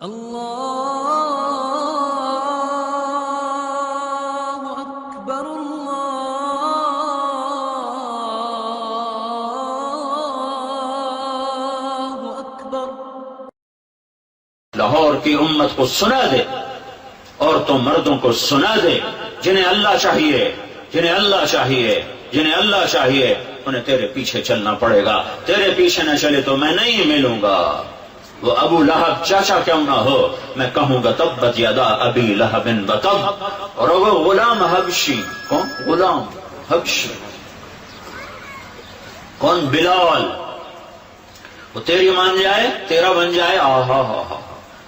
اللہ اکبر اللہ اکبر۔ لاہور کی امت کو سنا دے اور تو مردوں کو سنا دے، جنہیں اللہ چاہیے، جنہیں اللہ چاہیے، جنہیں اللہ چاہیے، انہیں تیرے پیچھے چلنا پڑے گا۔ تیرے پیچھے نہ چلے تو میں نہیں ملوں گا۔ وہ ابو لہب چاچا کیوں نہ ہو، میں کہوں گا تبت یدا ابی لہب وتب۔ اور وہ غلام حبشی، کون غلام حبشی؟ کون؟ بلال۔ وہ تیری مان جائے، تیرا بن جائے۔ آہا ہا ہا،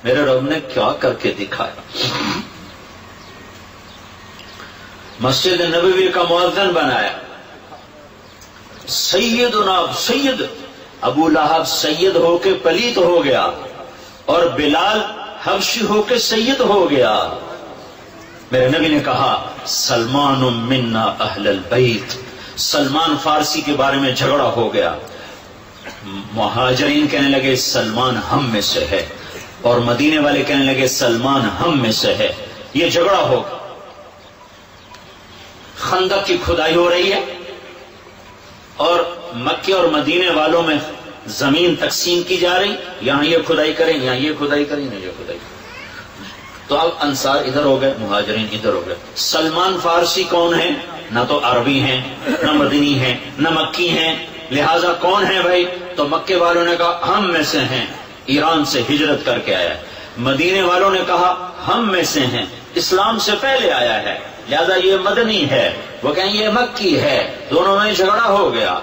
میرے رب نے کیا کر کے دکھایا۔ مسجد نبوی کا مؤذن بنایا۔ سید ابو لہب سید ہو کے پلیت ہو گیا، اور بلال حبشی ہو کے سید ہو گیا۔ میرے نبی نے کہا سلمان منا اہل البیت۔ سلمان فارسی کے بارے میں جھگڑا ہو گیا۔ مہاجرین کہنے لگے سلمان ہم میں سے ہے، اور مدینے والے کہنے لگے سلمان ہم میں سے ہے۔ یہ جھگڑا ہوگا۔ خندق کی کھدائی ہو رہی ہے، اور مکے اور مدینے والوں میں زمین تقسیم کی جا رہی، یہاں یہ کھدائی کریں، یہاں یہ کھدائی کریں، یہاں یہ کھدائی کریں۔ تو اب انصار ادھر ہو گئے، مہاجرین ادھر ہو گئے۔ سلمان فارسی کون ہے؟ نہ تو عربی ہیں، نہ مدنی ہیں، نہ مکی ہیں، لہذا کون ہے بھائی؟ تو مکے والوں نے کہا ہم میں سے ہیں، ایران سے ہجرت کر کے آیا ہے۔ مدینے والوں نے کہا ہم میں سے ہیں، اسلام سے پہلے آیا ہے، لہذا یہ مدنی ہے، وہ کہیں یہ مکی ہے۔ دونوں میں جھگڑا ہو گیا،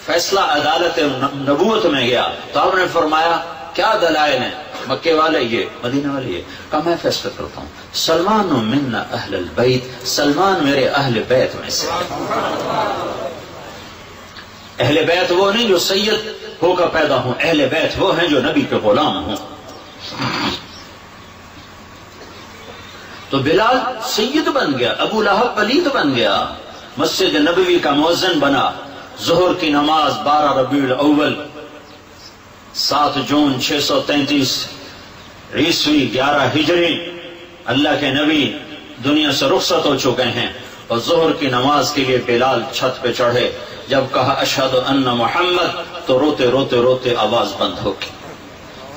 فیصلہ عدالت نبوت میں گیا۔ تو آپ نے فرمایا کیا دلائل ہیں؟ مکے والے یہ، مدینہ والے یہ۔ کہا میں فیصلہ کرتا ہوں، سلمان منا اہل البیت، سلمان میرے اہل بیت میں سے ہے۔ اہل بیت وہ نہیں جو سید ہو کر پیدا ہوں، اہل بیت وہ ہیں جو نبی کے غلام ہوں۔ تو بلال سید بن گیا، ابو لہب پلید بن گیا، مسجد نبوی کا مؤذن بنا۔ ظہر کی نماز 12 ربیع الاول 7 جون 633 عیسوی 11 ہجری، اللہ کے نبی دنیا سے رخصت ہو چکے ہیں، اور ظہر کی نماز کے لیے بلال چھت پہ چڑھے۔ جب کہا اشہد ان محمد، تو روتے روتے روتے آواز بند ہو گئی،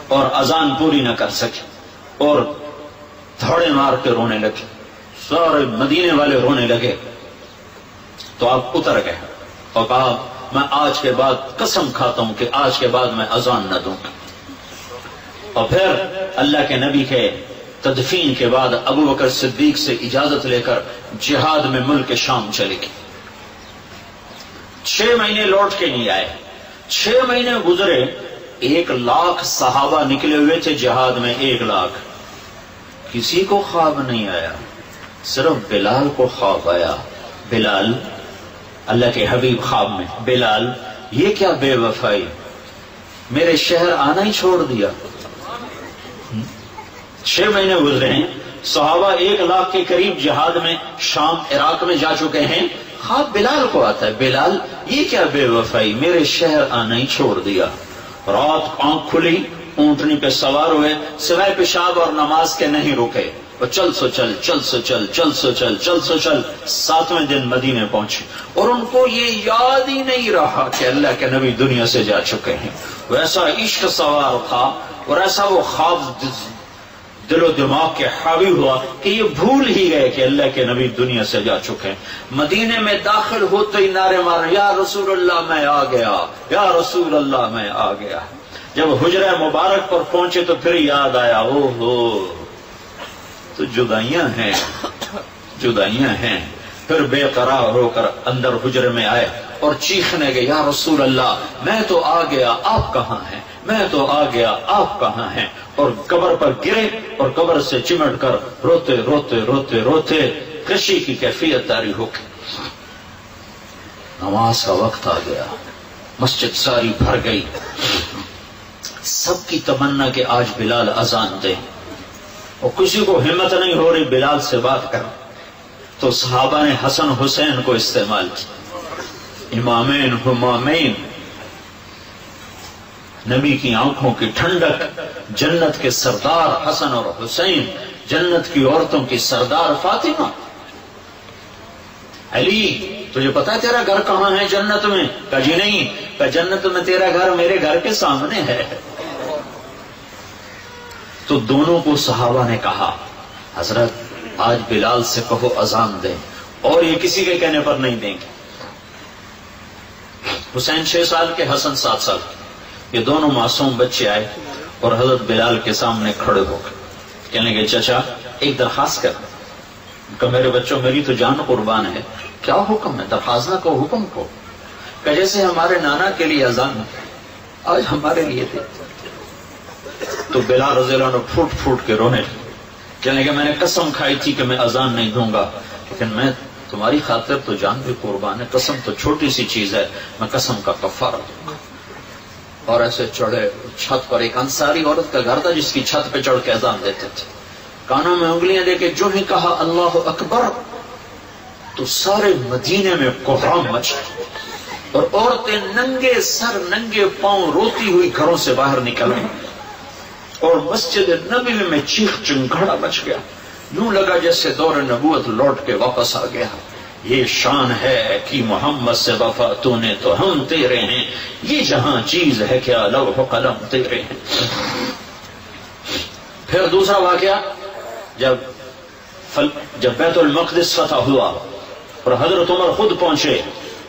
اور اذان پوری نہ کر سکے، اور دھوڑے مار کے رونے لگے، سارے مدینے والے رونے لگے۔ تو آپ اتر گئے اور کہا میں آج کے بعد قسم کھاتا ہوں کہ آج کے بعد میں اذان نہ دوں گا۔ اور پھر اللہ کے نبی کے تدفین کے بعد ابو بکر صدیق سے اجازت لے کر جہاد میں ملک شام چلے گئے۔ 6 مہینے لوٹ کے نہیں آئے، 6 مہینے گزرے، 1 لاکھ صحابہ نکلے ہوئے تھے جہاد میں، 1 لاکھ۔ کسی کو خواب نہیں آیا، صرف بلال کو خواب آیا۔ بلال، اللہ کے حبیب خواب میں، بلال یہ کیا بے وفائی، میرے شہر آنا ہی چھوڑ دیا۔ 6 مہینے گزرے ہیں، صحابہ 1 لاکھ کے قریب جہاد میں شام عراق میں جا چکے ہیں، خواب بلال کو آتا ہے، بلال یہ کیا بے وفائی، میرے شہر آنا ہی چھوڑ دیا۔ رات آنکھ کھلی، اونٹنی پہ سوار ہوئے، سوائے پیشاب اور نماز کے نہیں رکے، اور چل سو چل، چل سو چل، چل سو چل، چل سو چل، 7ویں دن مدینے پہنچے، اور ان کو یہ یاد ہی نہیں رہا کہ اللہ کے نبی دنیا سے جا چکے ہیں۔ ویسا عشق سوار تھا، اور ایسا وہ خواب دل و دماغ کے حاوی ہوا کہ یہ بھول ہی گئے کہ اللہ کے نبی دنیا سے جا چکے ہیں۔ مدینے میں داخل ہوتے ہی نعرے مارے یا رسول اللہ میں آ گیا، یا رسول اللہ میں آ گیا۔ جب حجرہ مبارک پر پہنچے تو پھر یاد آیا، او ہو تو جدائیاں ہیں، جدائیاں ہیں۔ پھر بے قرار ہو کر اندر حجرے میں آئے اور چیخنے گئے یا رسول اللہ میں تو آ گیا، آپ کہاں ہیں، میں تو آ گیا، آپ کہاں ہیں۔ اور قبر پر گرے اور قبر سے چمٹ کر روتے روتے روتے روتے کشی کی کیفیت طاری ہو گئی۔ نماز کا وقت آ گیا، مسجد ساری بھر گئی، سب کی تمنا کہ آج بلال اذان دے، اور کسی کو ہمت نہیں ہو رہی بلال سے بات کر۔ تو صحابہ نے حسن حسین کو استعمال کیا، امامین ہمامین، نبی کی آنکھوں کی ٹھنڈک، جنت کے سردار حسن اور حسین، جنت کی عورتوں کی سردار فاطمہ. علی تجھے پتا ہے تیرا گھر کہاں ہے جنت میں؟ کہا جی نہیں. کہا جنت میں تیرا گھر میرے گھر کے سامنے ہے. تو دونوں کو صحابہ نے کہا حضرت آج بلال سے کہو اذان دیں، اور یہ کسی کے کہنے پر نہیں دیں گے. حسین 6 سال کے، حسن 7 سال کے، یہ دونوں معصوم بچے آئے اور حضرت بلال کے سامنے کھڑے ہو گئے. کہنے لگے چچا ایک درخواست کر. کہ میرے بچوں میری تو جان قربان ہے. کیا حکم ہے؟ درخواست نہ کو حکم کو. کہ جیسے ہمارے نانا کے لیے اذان آج ہمارے لیے تھے. تو بلال رضی اللہ عنہ پھوٹ پھوٹ کے رونے لگے. کہنے لگے میں نے قسم کھائی تھی کہ میں اذان نہیں دوں گا، لیکن میں تمہاری خاطر تو جان بھی قربان ہے. قسم تو چھوٹی سی چیز ہے، میں قسم کا کفارہ دوں گا. اور ایسے چڑھے چھت پر. ایک انصاری عورت کا گھر تھا جس کی چھت پہ چڑھ کے اذان دیتے تھے. کانوں میں انگلیاں دے کے جو ہی کہا اللہ اکبر تو سارے مدینے میں کوہرام مچ گیا، اور عورتیں ننگے سر ننگے پاؤں روتی ہوئی گھروں سے باہر نکل گئی، اور مسجد نبوی میں چیخ چنگھاڑا مچ گیا. یوں لگا جیسے دور نبوت لوٹ کے واپس آ گیا. یہ شان ہے کہ محمد سے وفا تو نے تو ہم تیرے ہیں، یہ جہاں چیز ہے کیا لوح و قلم تیرے ہیں. پھر دوسرا واقعہ، جب بیت المقدس فتح ہوا اور حضرت عمر خود پہنچے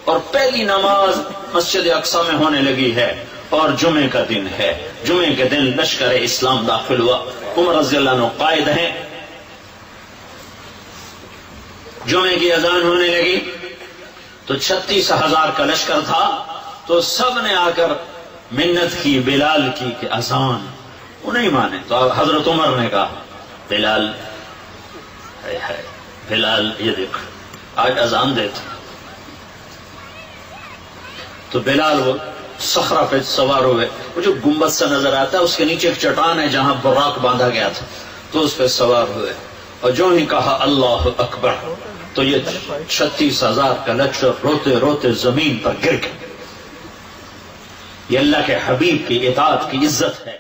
اور پہلی نماز مسجد اقصی میں ہونے لگی ہے اور جمعے کا دن ہے. جمعے کے دن لشکر اسلام داخل ہوا. عمر رضی اللہ عنہ قائد ہیں. جمعے کی اذان ہونے لگی تو 36,000 کا لشکر تھا. تو سب نے آ کر منت کی بلال کی کہ اذان. وہ نہیں مانے. تو حضرت عمر نے کہا بلال بلال یہ دیکھ آج اذان دیتا. تو بلال وہ صخرہ پہ سوار ہوئے. وہ جو گنبد سا نظر آتا ہے اس کے نیچے ایک چٹان ہے جہاں براق باندھا گیا تھا، تو اس پہ سوار ہوئے اور جو ہی کہا اللہ اکبر تو یہ 36,000 کا لشکر روتے روتے زمین پر گر گئے. یہ اللہ کے حبیب کی اطاعت کی عزت ہے.